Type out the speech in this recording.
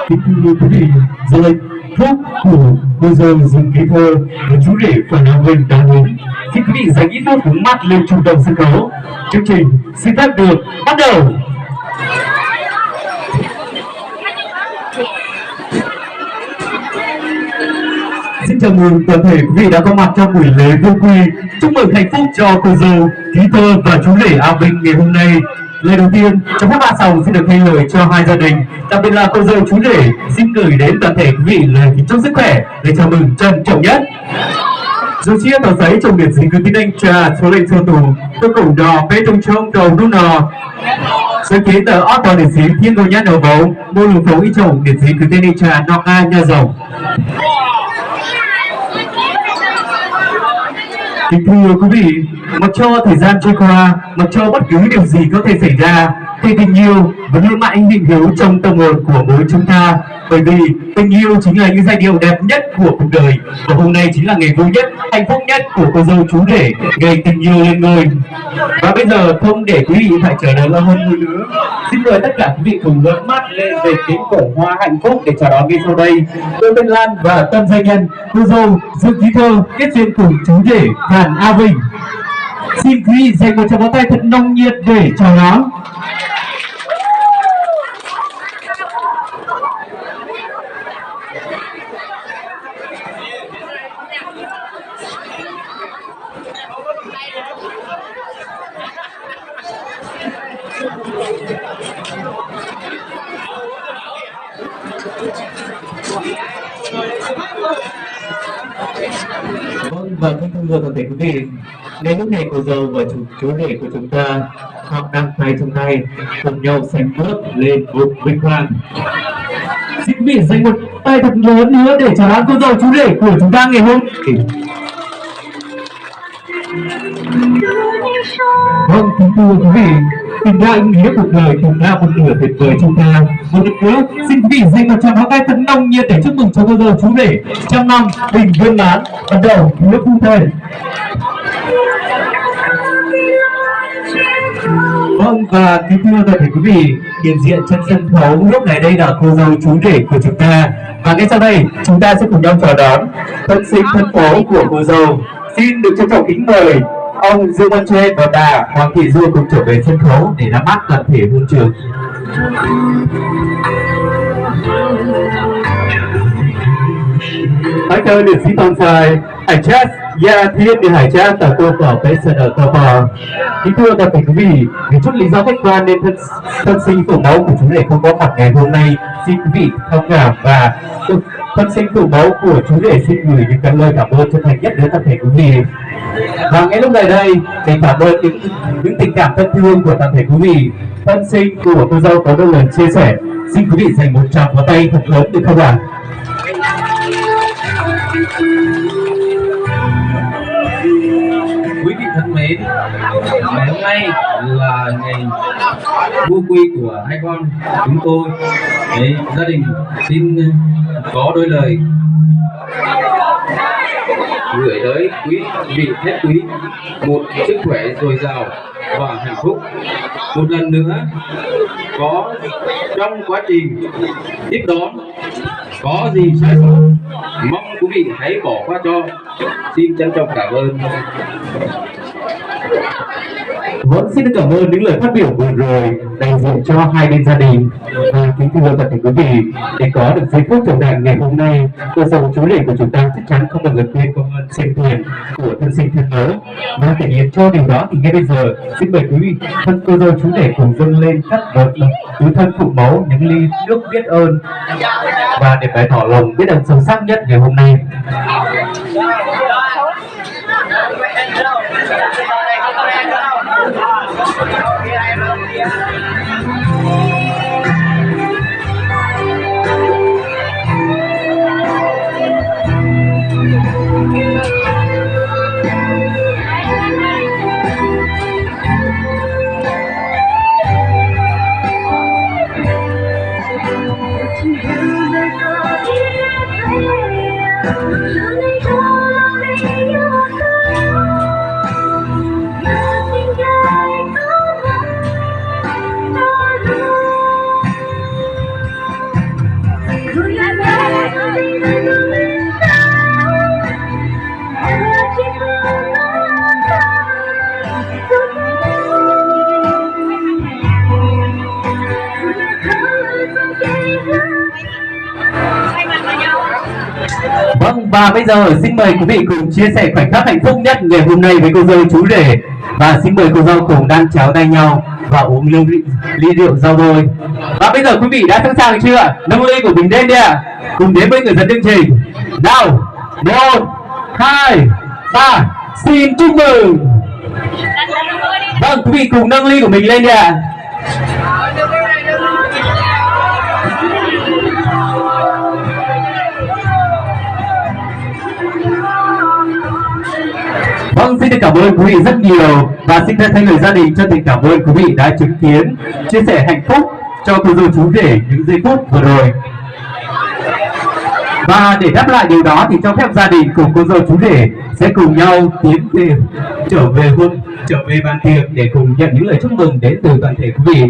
Kính thưa quý vị, rồi thuốc của cô dâu dùng ký thơ và chú rể Phan Á Vinh đã đến. Xin quý vị dành ít phút hướng mắt lên trung tâm sân khấu. Chương trình xin phép được bắt đầu. Xin chào mừng toàn thể quý vị đã có mặt trong buổi lễ vô quy. Chúc mừng hạnh phúc cho cô dâu, ký thơ và chú rể A Vinh ngày hôm nay. Lời đầu tiên, trong phút ba sòng xin được thay lời cho hai gia đình, đặc biệt là cô dâu chú rể, xin gửi đến toàn thể quý vị lời kính chúc sức khỏe để chào mừng trân trọng nhất. Dù chia tờ giấy trong biệt dính cứ tin anh trà số lệnh số tù, tôi cùng đò bê trong trong đầu đu nò. Số kế tờ ót tòa địa sĩ thiên đồ nhát đầu bấu, mô lùng phố y chồng địa sĩ cứ tên anh trà nọ nga nha rồng. Kính thưa quý vị, mặc cho thời gian trôi qua, mặc cho bất cứ điều gì có thể xảy ra, thì tình yêu vẫn luôn mãi định hướng trong tâm hồn của mỗi chúng ta. Bởi vì tình yêu chính là những giai điệu đẹp nhất của cuộc đời, và hôm nay chính là ngày vui nhất, hạnh phúc nhất của cô dâu chú rể, ngày tình yêu lên ngôi. Và bây giờ không để quý vị phải chờ đợi lâu hơn nữa, xin mời tất cả quý vị cùng ngước mắt lên về kính cổ hoa hạnh phúc để chào đón ngay sau đây đôi bên Lan và tân gia nhân cô dâu Dương Ký Thơ kết duyên cùng chú rể Phan Á Vinh. Xin quý vị dành một tràng pháo tay thật nồng nhiệt để chào đón. Và kính thưa toàn thể quý vị, đến lúc này cô dâu và chú rể của chúng ta họ đang tay trong tay cùng nhau sánh bước lên một vinh quang. Xin quý vị dành một tay thật lớn nữa để chào đón cô dâu chú rể của chúng ta ngày hôm nay. Vâng, kính thưa quý vị, tình ra ý nghĩa cuộc đời cùng là một nửa tuyệt vời chúng ta. Một lần nữa, xin quý vị dành một tràng pháo tay thật nồng nhiệt để chúc mừng cho cô dâu chú rể trăm năm tình viên mãn. Bắt đầu nước phu thề. Vâng, và kính thưa toàn thể quý vị, hiện diện trên sân khấu lúc này đây là cô dâu chú rể của chúng ta. Và ngay sau đây, chúng ta sẽ cùng nhau chào đón thân sinh thân phố của cô dâu. Xin được trân trọng kính mời ông Dương Văn Trên và bà Hoàng Thị Du cùng trở về sân khấu để nắm bắt toàn thể hôn trường. Hãy thơ liệt sĩ toàn dài, hải chat, gia thiên để hải chat tại cô vào bế sân ở tờ phò. Kính thưa toàn thể quý vị, vì chút lý do khách quan nên thân sinh phụ mẫu của chú rể không có mặt ngày hôm nay. Xin quý vị thông cảm và thân sinh phụ mẫu của chú rể xin gửi những cái lời cảm ơn chân thành nhất đến toàn thể quý vị. Và ngay lúc này đây, để cảm ơn những tình cảm thân thương của toàn thể quý vị, thân sinh của cô dâu có đôi lời chia sẻ. Xin quý vị dành một tràng pháo tay thật lớn được không ạ? Quý vị thân mến, ngày hôm nay là ngày vô quy của hai con chúng tôi. Đấy, gia đình xin có đôi lời gửi tới quý vị hết quý một sức khỏe dồi dào và hạnh phúc. Một lần nữa, có trong quá trình tiếp đón có gì sai sót mong quý vị hãy bỏ qua cho. Xin trân trọng cảm ơn. Vâng, xin được cảm ơn những lời phát biểu vừa rồi đại diện cho hai bên gia đình. Và kính thưa toàn thể quý vị, để có được giây phút trọng đại ngày hôm nay, cô dâu chú rể của chúng ta chắc chắn không bao giờ quên công ơn sinh tiền của thân sinh thân mẫu. Và thể hiện cho điều đó thì ngay bây giờ xin mời quý vị thân cô dâu chú rể cùng dâng lên các bậc tứ thân phụ mẫu những ly nước biết ơn và để bày tỏ lòng biết ơn sâu sắc nhất ngày hôm nay. Vâng, và bây giờ xin mời quý vị cùng chia sẻ khoảnh khắc hạnh phúc nhất ngày hôm nay với cô dâu chú rể. Và xin mời cô dâu cùng đang chào tay nhau và uống ly rượu giao đôi. Và bây giờ quý vị đã sẵn sàng chưa? Nâng ly của mình lên đi ạ. Cùng đến với người dẫn chương trình. Nào, 1, 2, 3, xin chúc mừng. Vâng, quý vị cùng nâng ly của mình lên đi ạ. Vâng, xin được cảm ơn quý vị rất nhiều và xin thay lời gia đình chân thành cảm ơn quý vị đã chứng kiến, chia sẻ hạnh phúc cho cô dâu chú rể những giây phút vừa rồi. Và để đáp lại điều đó thì cho phép gia đình cùng cô dâu chú rể sẽ cùng nhau trở về bàn tiệc để cùng nhận những lời chúc mừng đến từ toàn thể quý vị.